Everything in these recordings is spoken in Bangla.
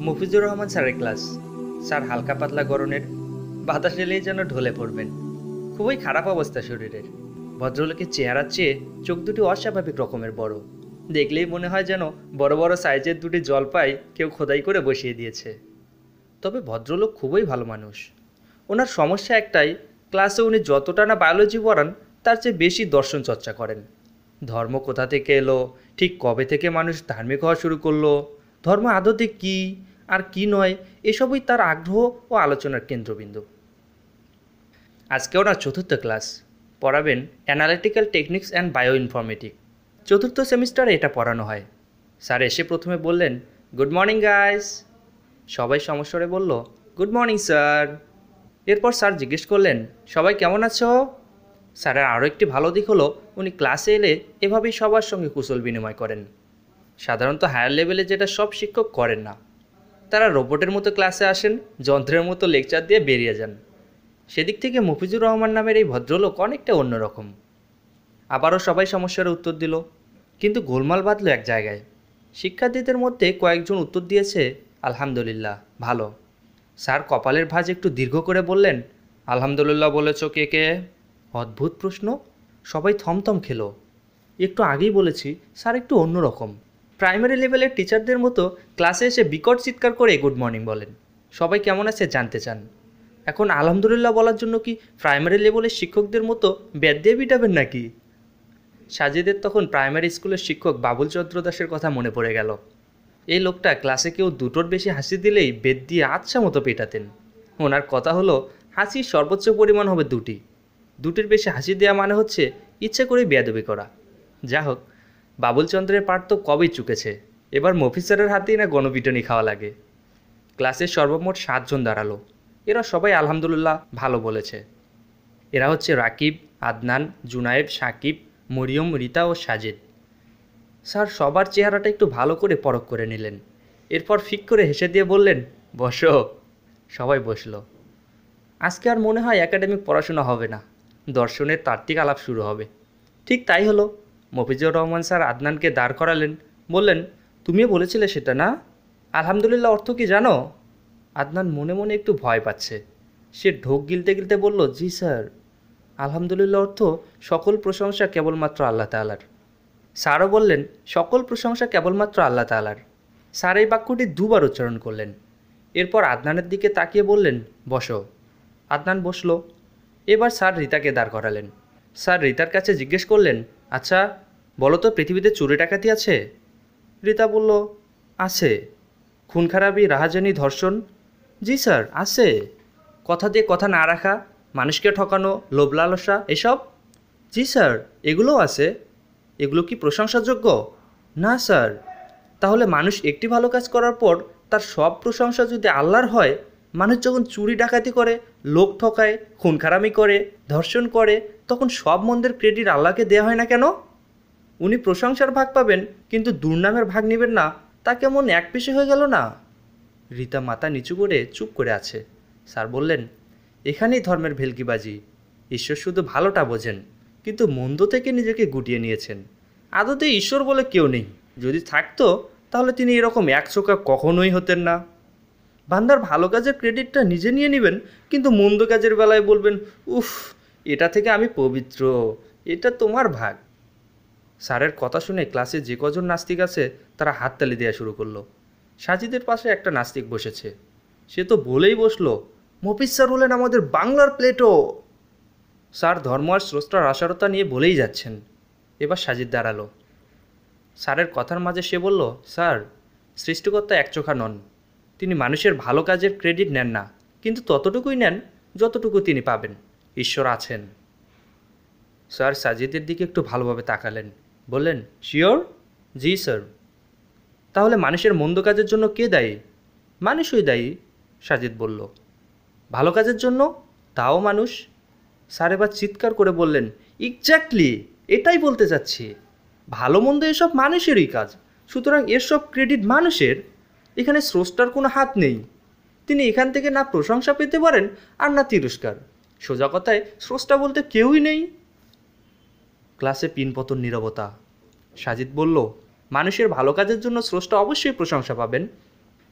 মফিজুর রহমান স্যারের ক্লাস। স্যার হালকা পাতলা গরনের, বাতাস এলেই যেন ঢলে পড়বেন। খুবই খারাপ অবস্থা শরীরের। ভদ্রলোকের চেহারার চেয়ে চোখ দুটি অস্বাভাবিক রকমের বড়। দেখলেই মনে হয় যেন বড় বড় সাইজের দুটি জলপাই কেউ খোদাই করে বসিয়ে দিয়েছে। তবে ভদ্রলোক খুবই ভালো মানুষ। ওনার সমস্যা একটাই, ক্লাসে উনি যতটা না বায়োলজি পড়ান তার চেয়ে বেশি দর্শন চর্চা করেন। ধর্ম কোথা থেকে এলো, ঠিক কবে থেকে মানুষ ধার্মিক হওয়া শুরু করলো, ধর্ম আদতে কী আর কি নয়, এসবই তার আগ্রহ ও আলোচনার কেন্দ্রবিন্দু। আজকে ওনার চতুর্থ ক্লাস, পড়াবেন analytical techniques and bio informatic. চতুর্থ সেমিস্টারে এটা পড়ানো হয়। স্যার এসে প্রথমে বললেন, গুড মর্নিং গাইস। সবাই সমস্বরে বলল, গুড মর্নিং স্যার। এরপর স্যার জিজ্ঞেস করলেন, সবাই কেমন আছো? স্যারের আরও একটি ভালো দিক হলো উনি ক্লাসে এলে এভাবেই সবার সঙ্গে কুশল বিনিময় করেন। সাধারণত হায়ার লেভেলে যেটা সব শিক্ষক করেন না। তারা রোবটের মতো ক্লাসে আসেন, যন্ত্রের মতো লেকচার দিয়ে বেরিয়ে যান। সেদিক থেকে মফিজুর রহমান নামের এই ভদ্রলোক অনেকটা অন্যরকম। আবারও সবাই সমস্যার উত্তর দিল, কিন্তু গোলমাল বাঁধল এক জায়গায়। শিক্ষার্থীদের মধ্যে কয়েকজন উত্তর দিয়েছে, আলহামদুলিল্লাহ, ভালো। স্যার কপালের ভাঁজ একটু দীর্ঘ করে বললেন, আলহামদুলিল্লাহ বলেছ কে কে? অদ্ভুত প্রশ্ন, সবাই থমথম খেলো। একটু আগেই বলেছি স্যার একটু অন্যরকম। প্রাইমারি লেভেলের টিচারদের মতো ক্লাসে এসে বিকট চিৎকার করে গুড মর্নিং বলেন, সবাই কেমন আছে জানতে চান। এখন আলহামদুলিল্লাহ বলার জন্য কি প্রাইমারি লেভেলের শিক্ষকদের মতো ব্যাট দিয়ে পিটাবেন নাকি? সাজিদের তখন প্রাইমারি স্কুলের শিক্ষক বাবুল চন্দ্র দাসের কথা মনে পড়ে গেল। এই লোকটা ক্লাসে কেউ দুটোর বেশি হাসি দিলেই বেত দিয়ে আচ্ছা মতো পেটাতেন। ওনার কথা হলো, হাসির সর্বোচ্চ পরিমাণ হবে দুটি, দুটির বেশি হাসি দেওয়া মানে হচ্ছে ইচ্ছে করে বেয়াদবি করা। যা হোক, বাবুল চন্দ্রের পাঠ তো কবেই চুকেছে, এবার মফিজ স্যারের হাতেই না গণপিটনি খাওয়া লাগে। ক্লাসের সর্বমোট 7 জন দাঁড়ালো। এরা সবাই আলহামদুলিল্লাহ ভালো বলেছে। এরা হচ্ছে রাকিব, আদনান, জুনায়েব, সাকিব, মরিয়ম, রিতা ও সাজিদ। স্যার সবার চেহারাটা একটু ভালো করে পরখ করে নিলেন। এরপর ফিক করে হেসে দিয়ে বললেন, বসো। সবাই বসলো। আজকে আর মনে হয় একাডেমিক পড়াশোনা হবে না, দর্শনের তাত্ত্বিক আলাপ শুরু হবে। ঠিক তাই হলো। মফিজুর রহমান স্যার আদনানকে দাঁড় করালেন, বললেন, তুমিও বলেছিলে সেটা না? আলহামদুলিল্লাহ অর্থ কি জানো? আদনান মনে মনে একটু ভয় পাচ্ছে। সে ঢোক গিলতে গিলতে বলল, জি স্যার। আলহামদুলিল্লাহ অর্থ সকল প্রশংসা কেবলমাত্র আল্লাহ তাআলার। স্যারও বললেন, সকল প্রশংসা কেবলমাত্র আল্লাহ তাআলার। স্যার এই বাক্যটি দুবার উচ্চারণ করলেন। এরপর আদনানের দিকে তাকিয়ে বললেন, বসো। আদনান বসলো। এবার স্যার রিতাকে দাঁড় করালেন। স্যার রিতার কাছে জিজ্ঞেস করলেন, আচ্ছা বলো তো, পৃথিবীতে চুরি ডাকাতি আছে? রিতা বলল, আছে। খুন খারাপি, রাহাজানি, ধর্ষণ? জি স্যার, আছে। কথা দিয়ে কথা না রাখা, মানুষকে ঠকানো, লোভ লালসা, এসব? জি স্যার, এগুলোও আছে। এগুলো কি প্রশংসাযোগ্য? না স্যার। তাহলে মানুষ একটি ভালো কাজ করার পর তার সব প্রশংসা যদি আল্লাহর হয়, মানুষ যখন চুরি ডাকাতি করে, লোক ঠকায়, খুন খারামি করে, ধর্ষণ করে, তখন সব মন্দের ক্রেডিট আল্লাহকে দেওয়া হয় না কেন? উনি প্রশংসার ভাগ পাবেন কিন্তু দুর্নামের ভাগ নেবেন না, তা কেমন এক পেশে হয়ে গেল না? রিতা মাথা নিচু করে চুপ করে আছে। স্যার বললেন, এখানেই ধর্মের ভেলকিবাজি। ঈশ্বর শুধু ভালোটা বোঝেন, কিন্তু মন্দ থেকে নিজেকে গুটিয়ে নিয়েছেন। আদতে ঈশ্বর বলে কেউ নেই। যদি থাকতো তাহলে তিনি এরকম একচোখা কখনোই হতেন না। বান্দার ভালো কাজের ক্রেডিটটা নিজে নিয়ে নেবেন, কিন্তু মন্দ কাজের বেলায় বলবেন, উফ, এটা থেকে আমি পবিত্র, এটা তোমার ভাগ। স্যারের কথা শুনে ক্লাসে যে কজন নাস্তিক আছে তারা হাততালি দেওয়া শুরু করলো। সাজিদের পাশে একটা নাস্তিক বসেছে। সে তো বলেই বসলো, মফিজ স্যার হলেন আমাদের বাংলার প্লেটো। স্যার ধর্ম আর স্রষ্টার আসারতা নিয়ে বলেই যাচ্ছেন। এবার সাজিদ দাঁড়ালো। স্যারের কথার মাঝে সে বলল, স্যার, সৃষ্টিকর্তা একচোখা নন। তিনি মানুষের ভালো কাজের ক্রেডিট নেন না, কিন্তু ততটুকুই নেন যতটুকু তিনি পাবেন। ঈশ্বর আছেন। স্যার সাজিদের দিকে একটু ভালোভাবে তাকালেন, বললেন, শিওর? জি স্যার। তাহলে মানুষের মন্দ কাজের জন্য কে দায়ী? মানুষই দায়ী, সাজিদ বলল। ভালো কাজের জন্য? তাও মানুষ। স্যার এবার চিৎকার করে বললেন, এক্স্যাক্টলি, এটাই বলতে চাচ্ছি। ভালো মন্দ এসব মানুষেরই কাজ, সুতরাং এর সব ক্রেডিট মানুষের। এখানে স্রষ্টার কোনো হাত নেই। তিনি এখান থেকে না প্রশংসা পেতে পারেন আর না তিরস্কার। সোজা কথায় স্রষ্টা বলতে কেউই নেই। ক্লাসে পিনপতন নীরবতা। সাজিদ বলল, মানুষের ভালো কাজের জন্য স্রষ্টা অবশ্যই প্রশংসা পাবেন,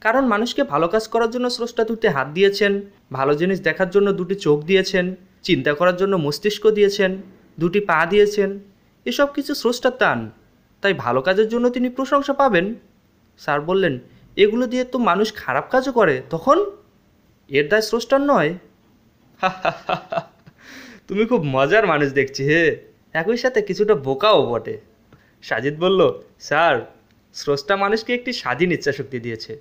কারণ মানুষকে ভালো কাজ করার জন্য স্রষ্টা দুটি হাত দিয়েছেন, ভালো জিনিস দেখার জন্য দুটি চোখ দিয়েছেন, চিন্তা করার জন্য মস্তিষ্ক দিয়েছেন, দুটি পা দিয়েছেন। এসব কিছু স্রষ্টার দান, তাই ভালো কাজের জন্য তিনি প্রশংসা পাবেন। স্যার বললেন, এগুলো দিয়ে তো মানুষ খারাপ কাজও করে, তখন এর দায় স্রষ্টার নয়। তুমি খুব মজার মানুষ দেখছি হে, একই সাথে কিছুটা বোকাও বটে। সাজিদ বলল, স্যার, স্রষ্টা মানুষকে একটি স্বাধীন ইচ্ছাশক্তি দিয়েছে।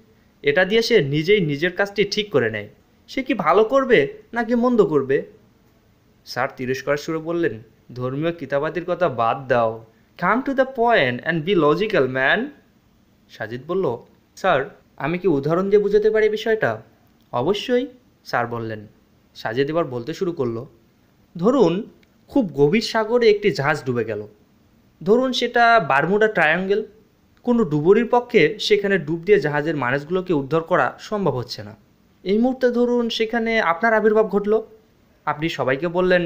এটা দিয়ে সে নিজেই নিজের কাজটি ঠিক করে নেয়, সে কি ভালো করবে নাকি মন্দ করবে। স্যার তিরস্কার সুরে বললেন, ধর্মীয় কিতাবাদির কথা বাদ দাও, come to the point and be logical man. Sajid বলল, স্যার, আমি কি উদাহরণ দিয়ে বুঝাতে পারি বিষয়টা? অবশ্যই, স্যার বললেন। সাজিদ এবার বলতে শুরু করলো, ধরুন খুব গভীর সাগরে একটি জাহাজ ডুবে গেল। ধরুন সেটা বারমুডা ট্রায়াঙ্গেল। কোনো ডুবুরির পক্ষে সেখানে ডুব দিয়ে জাহাজের মানুষগুলোকে উদ্ধার করা সম্ভব হচ্ছে না। এই মুহূর্তে ধরুন সেখানে আপনার আবির্ভাব ঘটল। আপনি সবাইকে বললেন,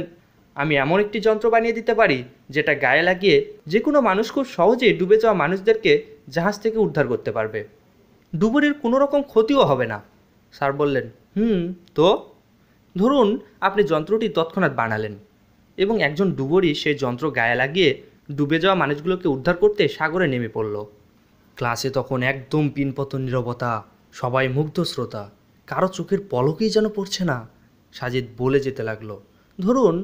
আমি এমন একটি যন্ত্র বানিয়ে দিতে পারি যেটা গায়ে লাগিয়ে যে কোনো মানুষ খুব সহজেই ডুবে যাওয়া মানুষদেরকে জাহাজ থেকে উদ্ধার করতে পারবে, ডুবুরির কোনো রকম ক্ষতিও হবে না। স্যার বললেন, তো? ধরুন আপনি যন্ত্রটি তৎক্ষণাৎ বানালেন এবং একজন ডুবুরি সেই যন্ত্র গায়ে লাগিয়ে ডুবে যাওয়া মানুষগুলোকে উদ্ধার করতে সাগরে নেমে পড়ল। ক্লাসে তখন একদম পিনপতন নীরবতা, সবাই মুগ্ধ শ্রোতা, কারো চোখের পলকেই যেন পড়ছে না। সাজিদ বলে যেতে লাগলো, ধরুন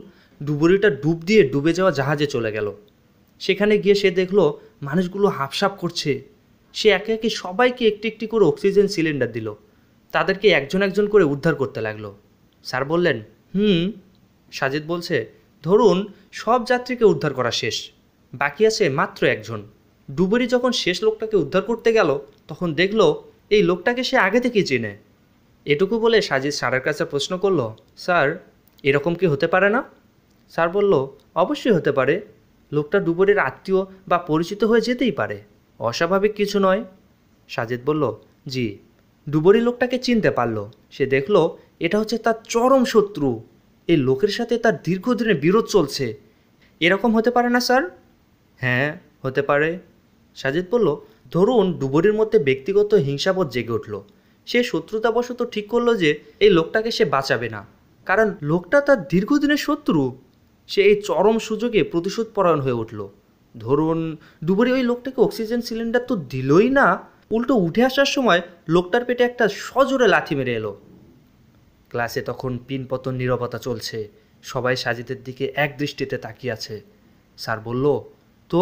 ডুবুরিটা ডুব দিয়ে ডুবে যাওয়া জাহাজে চলে গেল। সেখানে গিয়ে সে দেখলো মানুষগুলো হাঁপসাপ করছে। সে একে একে সবাইকে একটি একটি করে অক্সিজেন সিলিন্ডার দিল, তাদেরকে একজন একজন করে উদ্ধার করতে লাগলো। স্যার বললেন, সাজিদ বলছে, ধরুন সব যাত্রীকে উদ্ধার করা শেষ, বাকি আছে মাত্র একজন। ডুবুরি যখন শেষ লোকটাকে উদ্ধার করতে গেল তখন দেখলো এই লোকটাকে সে আগে থেকেই চেনে। এটুকু বলে সাজিদ স্যারের কাছে প্রশ্ন করলো, স্যার, এরকম কি হতে পারে না? স্যার বলল, অবশ্যই হতে পারে। লোকটা ডুবুরির আত্মীয় বা পরিচিত হয়ে যেতেই পারে, অস্বাভাবিক কিছু নয়। সাজিদ বলল, জি। ডুবুরি লোকটাকে চিনতে পারল। সে দেখলো এটা হচ্ছে তার চরম শত্রু। এই লোকের সাথে তার দীর্ঘদিনের বিরোধ চলছে। এরকম হতে পারে না স্যার? হ্যাঁ, হতে পারে। সাজিদ বলল, ধরুন ডুবুরির মধ্যে ব্যক্তিগত হিংসাবোধ জেগে উঠল। সে শত্রুতাবশত ঠিক করলো যে এই লোকটাকে সে বাঁচাবে না, কারণ লোকটা তার দীর্ঘদিনের শত্রু। সে এই চরম সুযোগে প্রতিশোধ পরায়ণ হয়ে উঠল। ধরুন ডুবুরি ওই লোকটাকে অক্সিজেন সিলিন্ডার তো দিলই না, উল্টো উঠে আসার সময় লোকটার পেটে একটা সজোরে লাথি মেরে এলো। ক্লাসে তখন পিনপতন নীরবতা চলছে, সবাই সাজিদের দিকে এক দৃষ্টিতে তাকিয়ে আছে। স্যার বলল, তো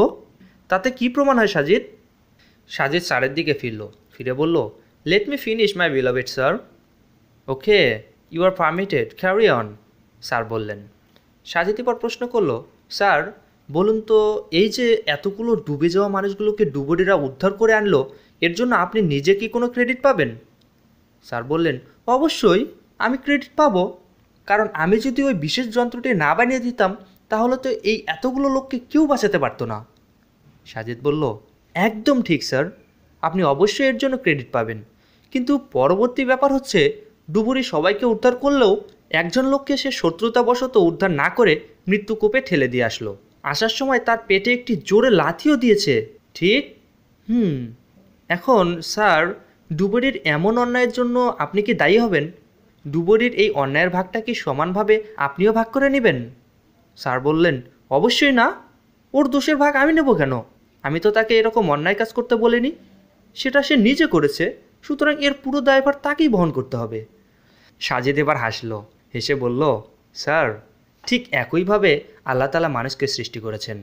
তাতে কি প্রমাণ হয় সাজিদ? সাজিদ স্যারের দিকে ফিরে বলল, let me finish my beloved sir. Okay, you are permitted, carry on, sir বললেন। সাজিদ এবার প্রশ্ন করলো, স্যার বলুন তো, এই যে এতগুলো ডুবে যাওয়া মানুষগুলোকে ডুবুরিরা উদ্ধার করে আনলো, এর জন্য আপনি নিজে কি কোনো ক্রেডিট পাবেন? স্যার বললেন, অবশ্যই আমি ক্রেডিট পাবো, কারণ আমি যদি ওই বিশেষ যন্ত্রটি না বানিয়ে দিতাম তাহলে তো এই এতগুলো লোককে কেউ বাঁচাতে পারতো না। সাজিদ বলল, একদম ঠিক স্যার, আপনি অবশ্যই এর জন্য ক্রেডিট পাবেন, কিন্তু পরবর্তী ব্যাপার হচ্ছে ডুবুরি সবাইকে উদ্ধার করলেও একজন লোককে সে শত্রুতাবশত উদ্ধার না করে মৃত্যুকূপে ঠেলে দিয়ে আসলো। আসার সময় তার পেটে একটি জোরে লাথিও দিয়েছে, ঠিক? এখন স্যার, ডুবুরির এমন অন্যায়ের জন্য আপনি কি দায়ী হবেন? ডুবুরির এই অন্যায়ের ভাগটা কি সমানভাবে আপনিও ভাগ করে নেবেন? স্যার বললেন, অবশ্যই না, ওর দোষের ভাগ আমি নেব কেন? আমি তো তাকে এরকম অন্যায় কাজ করতে বলিনি, সেটা সে নিজে করেছে, সুতরাং এর পুরো দায়ভার তাকেই বহন করতে হবে। সাজিদ এবার হাসলো, হেসে বলল, স্যার, ঠিক একইভাবে আল্লাহ তাআলা মানুষকে সৃষ্টি করেছেন।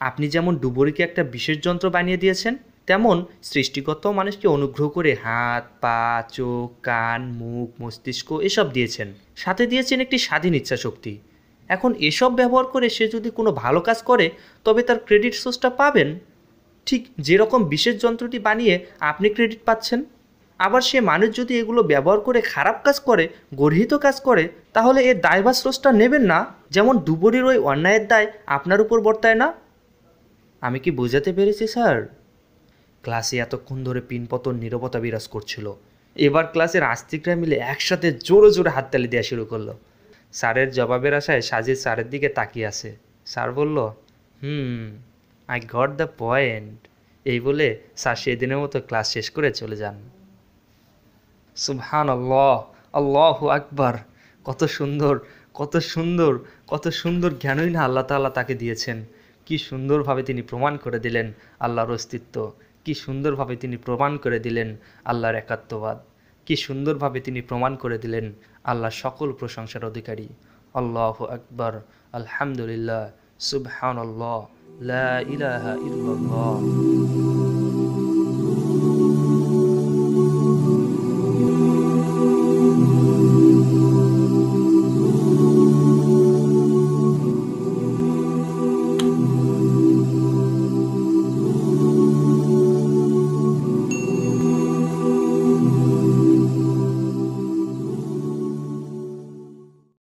আপনি যেমন ডুবুরিকে একটা বিশেষ যন্ত্র বানিয়ে দিয়েছেন, তেমন সৃষ্টিগত মানুষকে অনুগ্রহ করে হাত, পা, চোখ, কান, মুখ, মস্তিষ্ক এসব দিয়েছেন, সাথে দিয়েছেন একটি স্বাধীন ইচ্ছাশক্তি। এখন এসব ব্যবহার করে সে যদি কোনো ভালো কাজ করে তবে তার ক্রেডিট সোর্সটা পাবেন, ঠিক যেরকম বিশেষ যন্ত্রটি বানিয়ে আপনি ক্রেডিট পাচ্ছেন। আবার সে মানুষ যদি এগুলো ব্যবহার করে খারাপ কাজ করে, গর্হিত কাজ করে, তাহলে এর দায়ভার স্রষ্টা নেবেন না, যেমন ডুবুরির ওই অন্যায়ের দায় আপনার উপর বর্তায় না। আমি কি বোঝাতে পেরেছি স্যার? ক্লাসে এতক্ষণ ধরে পিনপতন নীরবতা বিরাজ করছিল। এবার ক্লাসের আস্তিকরা মিলে একসাথে জোরে জোরে হাততালি দেওয়া শুরু করলো। স্যারের জবাবের আশায় সাজিদ স্যারের দিকে তাকিয়ে আছে। স্যার বলল, হুম, আই গট দ্য পয়েন্ট। এই বলে স্যার সেদিনের মতো ক্লাস শেষ করে চলে যান। সুবহান আল্লাহ, আল্লাহু আকবার। কত সুন্দর, কত সুন্দর, কত সুন্দর জ্ঞানই না আল্লাহ তাআলা তাকে দিয়েছেন। কি সুন্দরভাবে তিনি প্রমাণ করে দিলেন আল্লাহর অস্তিত্ব। কি সুন্দরভাবে তিনি প্রমাণ করে দিলেন আল্লাহর একাত্মবাদ। কি সুন্দরভাবে তিনি প্রমাণ করে দিলেন আল্লাহর সকল প্রশংসার অধিকারী। আল্লাহু আকবার, আলহামদুলিল্লাহ, সুবহানাল্লাহ, লা ইলাহা ইল্লাল্লাহ।